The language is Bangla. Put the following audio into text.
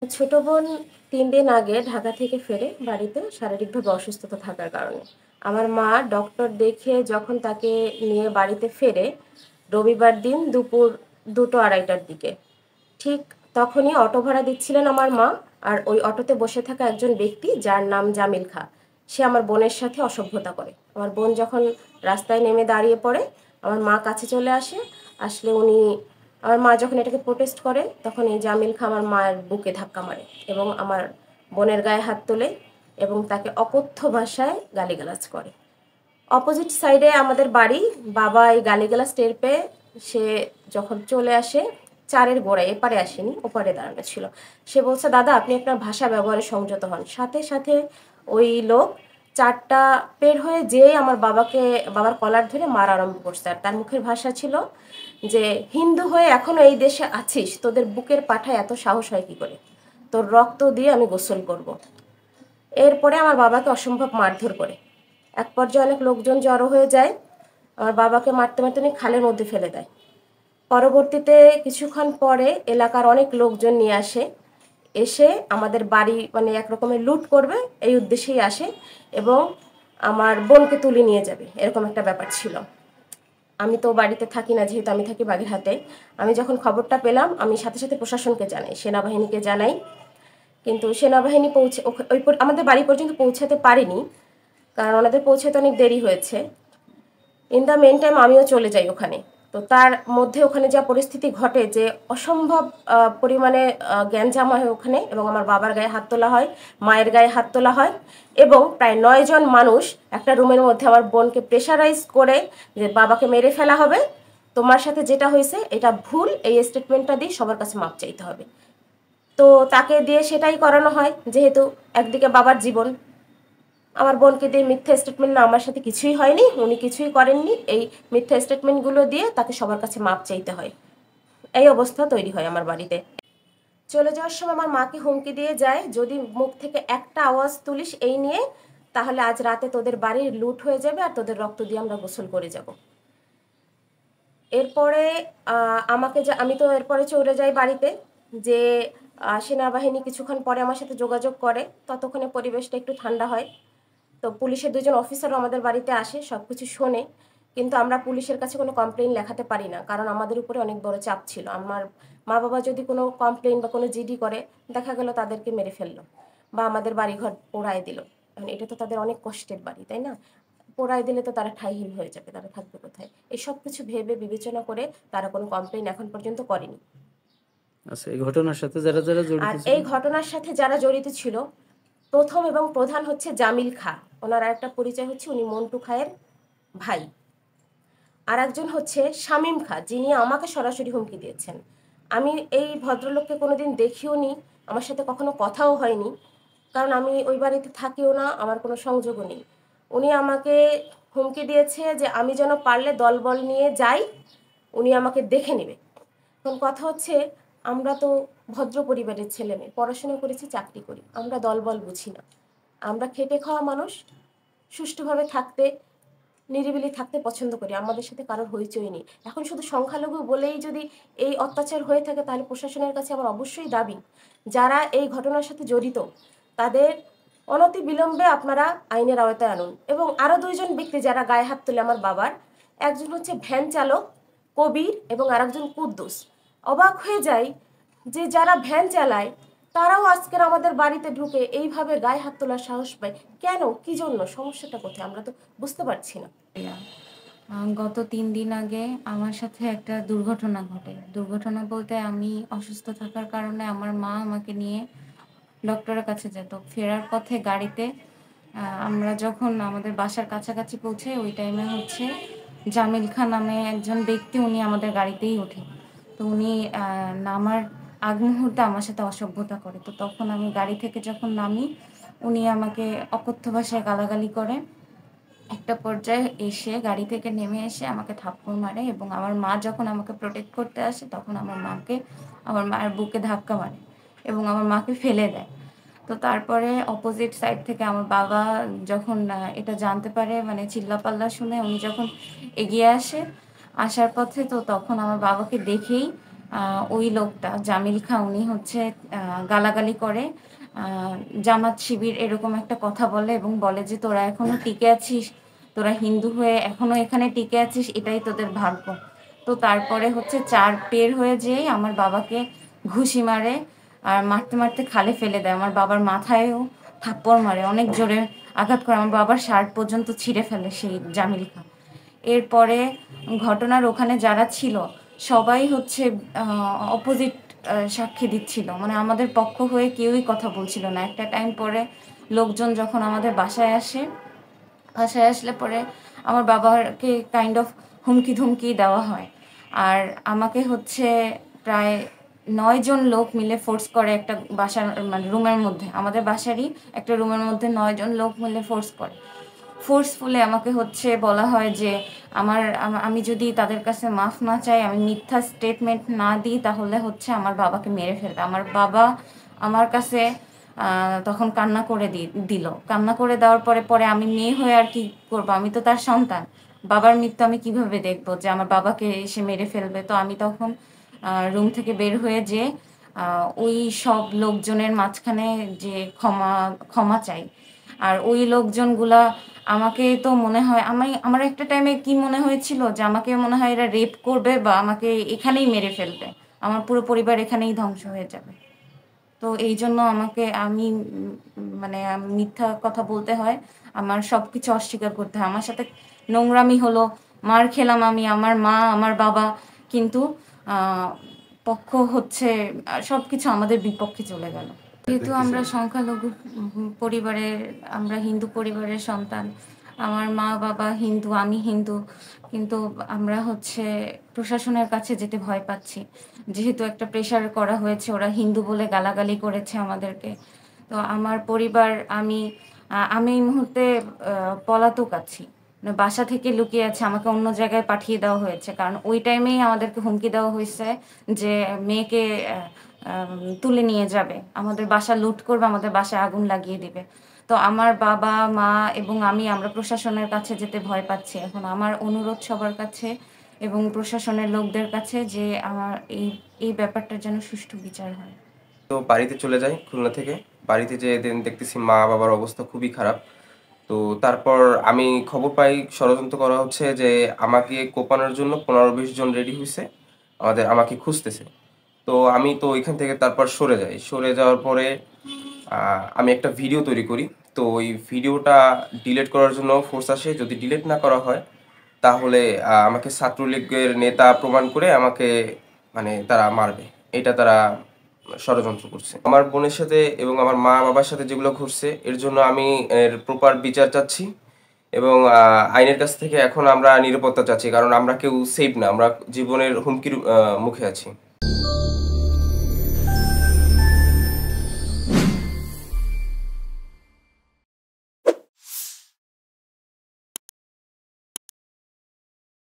ছোট বোন ৩ দিন আগে ঢাকা থেকে ফেরে বাড়িতে শারীরিকভাবে অসুস্থতা থাকার কারণে। আমার মা ডক্টর দেখিয়ে যখন তাকে নিয়ে বাড়িতে ফেরে, রবিবার দিন দুপুর ২টো-২.৩০টার দিকে। ঠিক তখনই অটো ভাড়া দিচ্ছিলেন আমার মা, আর ওই অটোতে বসে থাকা একজন ব্যক্তি যার নাম জামিল খাঁ, সে আমার বোনের সাথে অসভ্যতা করে। আমার বোন যখন রাস্তায় নেমে দাঁড়িয়ে পড়ে, আমার মা কাছে চলে আসে। আসলে আমার মা যখন এটাকে প্রোটেস্ট করে, তখন এই জামিল খাঁ আমার মায়ের বুকে ধাক্কা মারে এবং আমার বোনের গায়ে হাত তোলে এবং তাকে অকথ্য ভাষায় গালিগালাজ করে। অপোজিট সাইডে আমাদের বাড়ি। বাবা এই গালিগালাজ টের পেয়ে সে যখন চলে আসে, চারের গোড়ায়, এপারে আসেনি, ওপারে দাঁড়ানো ছিল। সে বলছে, দাদা আপনি আপনার ভাষা ব্যবহারে সংযত হন। সাথে সাথে ওই লোক চারটা পের হয়ে যেয়ে আমার বাবার কলার ধরে মারা আরম্ভ করছে। আর তার মুখের ভাষা ছিল যে, হিন্দু হয়ে এখনো এই দেশে আছিস, তোদের বুকের পাঠায় এত সাহস হয় কি করে, তোর রক্ত দিয়ে আমি গোসল করব। এরপরে আমার বাবাকে অসম্ভব মারধর করে। এক পর্যায়ে অনেক লোকজন জড়ো হয়ে যায়। আমার বাবাকে মারতে মারতে উনি খালের মধ্যে ফেলে দেয়। পরবর্তীতে কিছুক্ষণ পরে এলাকার অনেক লোকজন নিয়ে আসে। এসে আমাদের বাড়ি মানে এক রকমের লুট করবে এই উদ্দেশ্যেই আসে এবং আমার বোনকে তুলে নিয়ে যাবে, এরকম একটা ব্যাপার ছিল। আমি তো বাড়িতে থাকি না, যেহেতু আমি থাকি বাগেরহাটে। আমি যখন খবরটা পেলাম, আমি সাথে সাথে প্রশাসনকে জানাই, সেনাবাহিনীকে জানাই। কিন্তু সেনাবাহিনী আমাদের বাড়ি পর্যন্ত পৌঁছাতে পারেনি, কারণ ওনাদের পৌঁছাতে অনেক দেরি হয়েছে। ইন দ্য মেন টাইম আমিও চলে যাই ওখানে। তো তার মধ্যে ওখানে যা পরিস্থিতি ঘটে, যে অসম্ভব পরিমাণে গ্যাঞ্জাম হয় ওখানে, এবং আমার বাবার গায়ে হাত তোলা হয়, মায়ের গায়ে হাত তোলা হয়, এবং প্রায় 9 জন মানুষ একটা রুমের মধ্যে আমার বোনকে প্রেশারাইজ করে যে বাবাকে মেরে ফেলা হবে, তোমার সাথে যেটা হয়েছে এটা ভুল, এই স্টেটমেন্টটা দিয়ে সবার কাছে মাপ চাইতে হবে। তো তাকে দিয়ে সেটাই করানো হয়, যেহেতু একদিকে বাবার জীবন। আমার বোনকে দিয়ে মিথ্যা স্টেটমেন্ট, না আমার সাথে কিছুই হয়নি, উনি কিছুই করেননি, এই মিথ্যা স্টেটমেন্টগুলো দিয়ে তাকে সবার কাছে মাপ চাইতে হয়। এই অবস্থা তৈরি হয় আমার বাড়িতে। চলে যাওয়ার সময় আমার মাকে হুমকি দিয়ে যায়, যদি মুখ থেকে একটা আওয়াজ তুলিস এই নিয়ে, তাহলে আজ রাতে তোদের বাড়ির লুট হয়ে যাবে আর তোদের রক্ত দিয়ে আমরা গোসল করে যাব। এরপরে আমি তো এরপরে চলে যাই বাড়িতে। যে সেনাবাহিনী কিছুক্ষণ পরে আমার সাথে যোগাযোগ করে, ততক্ষণে পরিবেশটা একটু ঠান্ডা হয়। তো পুলিশের 2জন অফিসারও আমাদের বাড়িতে আসে, সব কিছু শোনে। কিন্তু আমরা পুলিশের কাছে কোনো কমপ্লেন লেখাতে পারি না, কারণ আমাদের উপরে অনেক বড় চাপ ছিল। আমার মা বাবা যদি কোনো কমপ্লেন বা কোনো জিডি করে, দেখা গেল তাদেরকে মেরে ফেললো বা আমাদের বাড়িঘর পোড়ায় দিল। কারণ এটা তো তাদের অনেক কষ্টের বাড়ি, তাই না? পোড়ায় দিলে তো তারা ঠাঁইহীন হয়ে যাবে, তারা থাকবে কোথায়? এই সব কিছু ভেবে বিবেচনা করে তারা কোনো কমপ্লেন এখন পর্যন্ত করেনি। আচ্ছা, এই ঘটনার সাথে যারা যারা জড়িত আর ছিল? এই ঘটনার সাথে যারা জড়িত ছিল, প্রথম এবং প্রধান হচ্ছে জামিল খাঁ। ওনার আরেকটা পরিচয় হচ্ছে উনি মন্টু খায়ের ভাই। আর একজন হচ্ছে শামীম খাঁ, যিনি আমাকে সরাসরি হুমকি দিয়েছেন। আমি এই ভদ্রলোককে কোনোদিন দেখিও নি, আমার সাথে কখনো কথাও হয়নি, কারণ আমি ওই বাড়িতে থাকিও না, আমার কোনো সংযোগও নেই। উনি আমাকে হুমকি দিয়েছে যে আমি যেন পারলে দলবল নিয়ে যাই, উনি আমাকে দেখে নেবে। এখন কথা হচ্ছে, আমরা তো ভদ্র পরিবারের ছেলে মেয়ে, পড়াশোনা করেছি, চাকরি করি, আমরা দলবল বুঝি না। আমরা খেটে খাওয়া মানুষ, সুষ্ঠুভাবে থাকতে, নিরিবিলি থাকতে পছন্দ করি, আমাদের সাথে কারোর হইচই নেই। এখন শুধু সংখ্যালঘু বলেই যদি এই অত্যাচার হয়ে থাকে, তাহলে প্রশাসনের কাছে আমার অবশ্যই দাবি, যারা এই ঘটনার সাথে জড়িত তাদের অনতি বিলম্বে আপনারা আইনের আওতায় আনুন। এবং আরও 2জন ব্যক্তি যারা গায়ে হাত তোলে আমার বাবার, একজন হচ্ছে ভ্যান চালক কবির এবং আরেকজন কুদ্দুস। অবাক হয়ে যায় যে যারা ভ্যান চালায় তারাও আজকের আমাদের বাড়িতে ঢুকে এইভাবে গায়ে হাত তোলার সাহস পায় কেন? কি জন্য? সমস্যাটা কোথায় আমরা তো বুঝতে পারছি না। গত 3 দিন আগে আমার সাথে একটা দুর্ঘটনা ঘটে। দুর্ঘটনা বলতে, আমি অসুস্থ থাকার কারণে আমার মা আমাকে নিয়ে ডক্টরের কাছে যেত। ফেরার পথে গাড়িতে আমরা যখন আমাদের বাসার কাছাকাছি পৌঁছে, ওই টাইমে হচ্ছে জামিল খান নামে একজন ব্যক্তি, উনি আমাদের গাড়িতেই ওঠে। তো উনি নামার আগ মুহূর্তে আমার সাথে অসভ্যতা করে। তো তখন আমি গাড়ি থেকে যখন নামি, উনি আমাকে অকথ্য ভাষায় গালাগালি করে। একটা পর্যায়ে এসে গাড়ি থেকে নেমে এসে আমাকে থাপ্পড় মারে, এবং আমার মা যখন আমাকে প্রোটেক্ট করতে আসে, তখন আমার মায়ের বুকে ধাক্কা মারে এবং আমার মাকে ফেলে দেয়। তো তারপরে অপোজিট সাইড থেকে আমার বাবা যখন এটা জানতে পারে, মানে চিল্লাপাল্লা শুনে উনি যখন এগিয়ে আসে, আসার পথে তো তখন আমার বাবাকে দেখেই ওই লোকটা জামিল খাঁ উনি হচ্ছে গালাগালি করে, জামাত শিবির এরকম একটা কথা বলে এবং বলে যে তোরা এখনো টিকে আছিস, তোরা হিন্দু হয়ে এখনো এখানে টিকে আছিস, এটাই তোদের ভাগ্য। তো তারপরে হচ্ছে 4 বের হয়ে যেয়ে আমার বাবাকে ঘুষি মারে আর মারতে মারতে খালে ফেলে দেয়। আমার বাবার মাথায়ও থাপ্পড় মারে, অনেক জোরে আঘাত করে, আমার বাবার শার্ট পর্যন্ত ছিঁড়ে ফেলে সেই জামিল খাঁ। এরপরে ঘটনার ওখানে যারা ছিল সবাই হচ্ছে অপোজিট সাক্ষী দিচ্ছিল, মানে আমাদের পক্ষ হয়ে কেউই কথা বলছিল না। একটা টাইম পরে লোকজন যখন আমাদের বাসায় আসে, বাসায় আসলে পরে আমার বাবাকে কাইন্ড অফ হুমকি ধুমকি দেওয়া হয়। আর আমাকে হচ্ছে প্রায় 9 জন লোক মিলে ফোর্স করে একটা বাসার মানে রুমের মধ্যে, আমাদের বাসারই একটা রুমের মধ্যে 9 জন লোক মিলে ফোর্স করে। ফোর্সফুলি আমাকে হচ্ছে বলা হয় যে আমি যদি তাদের কাছে মাফ না চাই, আমি মিথ্যা স্টেটমেন্ট না দিই, তাহলে হচ্ছে আমার বাবাকে মেরে ফেলবে। আমার বাবা আমার কাছে তখন কান্না করে দিল। কান্না করে দেওয়ার পরে পরে আমি মেয়ে হয়ে আর কি করবো, আমি তো তার সন্তান। বাবার মৃত্যু আমি কিভাবে দেখবো যে আমার বাবাকে এসে মেরে ফেলবে? তো আমি তখন রুম থেকে বের হয়ে যে ওই সব লোকজনের মাঝখানে যে ক্ষমা ক্ষমা চাই। আর ওই লোকজনগুলা আমাকে তো মনে হয় আমার একটা টাইমে কি মনে হয়েছিল যে আমাকে মনে হয় এরা রেপ করবে বা আমাকে এখানেই মেরে ফেলবে, আমার পুরো পরিবার এখানেই ধ্বংস হয়ে যাবে। তো এই জন্য মানে মিথ্যা কথা বলতে হয়, আমার সবকিছু অস্বীকার করতে হয়। আমার সাথে নোংরামি হলো, মার খেলাম আমি, আমার মা আমার বাবা, কিন্তু আহ, পক্ষ হচ্ছে সবকিছু আমাদের বিপক্ষে চলে গেল। যেহেতু আমরা সংখ্যালঘু পরিবারের, আমরা হিন্দু পরিবারের সন্তান, আমার মা বাবা হিন্দু, আমি হিন্দু, কিন্তু আমরা হচ্ছে প্রশাসনের কাছে যেতে ভয় পাচ্ছি। যেহেতু একটা প্রেশার করা হয়েছে, ওরা হিন্দু বলে গালাগালি করেছে আমাদেরকে। তো আমার পরিবার, আমি এই মুহূর্তে পলাতক আছি, মানে বাসা থেকে লুকিয়ে আছে, আমাকে অন্য জায়গায় পাঠিয়ে দেওয়া হয়েছে। কারণ ওই টাইমেই আমাদেরকে হুমকি দেওয়া হয়েছে যে মেয়েকে তুলে নিয়ে যাবে, আমাদের বাসা লুট করবে, আমাদের বাসায় আগুন লাগিয়ে দিবে। তো আমার বাবা মা এবং আমরা প্রশাসনের কাছে যেতে ভয় পাচ্ছি। এখন আমার অনুরোধ সবার কাছে এবং প্রশাসনের লোকদের কাছে যে আমার এই এই ব্যাপারটার যেন সুষ্ঠু বিচার হয়। তো বাড়িতে চলে যাই খুলনা থেকে। বাড়িতে যেয়ে দেখতেছি মা বাবার অবস্থা খুবই খারাপ। তো তারপর আমি খবর পাই ষড়যন্ত্র করা হচ্ছে যে আমাকে কোপানোর জন্য 15-20 জন রেডি হয়েছে, আমাকে খুঁজতেছে। তো আমি তো ওইখান থেকে তারপর সরে যাই। সরে যাওয়ার পরে আমি একটা ভিডিও তৈরি করি। তো ওই ভিডিওটা ডিলিট করার জন্য ফোর্স আসে। যদি ডিলিট না করা হয় তাহলে আমাকে ছাত্রলীগের নেতা প্রমাণ করে আমাকে মানে তারা মারবে। এটা তারা ষড়যন্ত্র করছে। আমার বোনের সাথে এবং আমার মা বাবার সাথে যেগুলো ঘটছে এর জন্য আমি এর প্রপার বিচার চাচ্ছি এবং আইনের কাছ থেকে এখন আমরা নিরাপত্তা চাচ্ছি, কারণ আমরা কেউ সেফ না, আমরা জীবনের হুমকির মুখে আছি।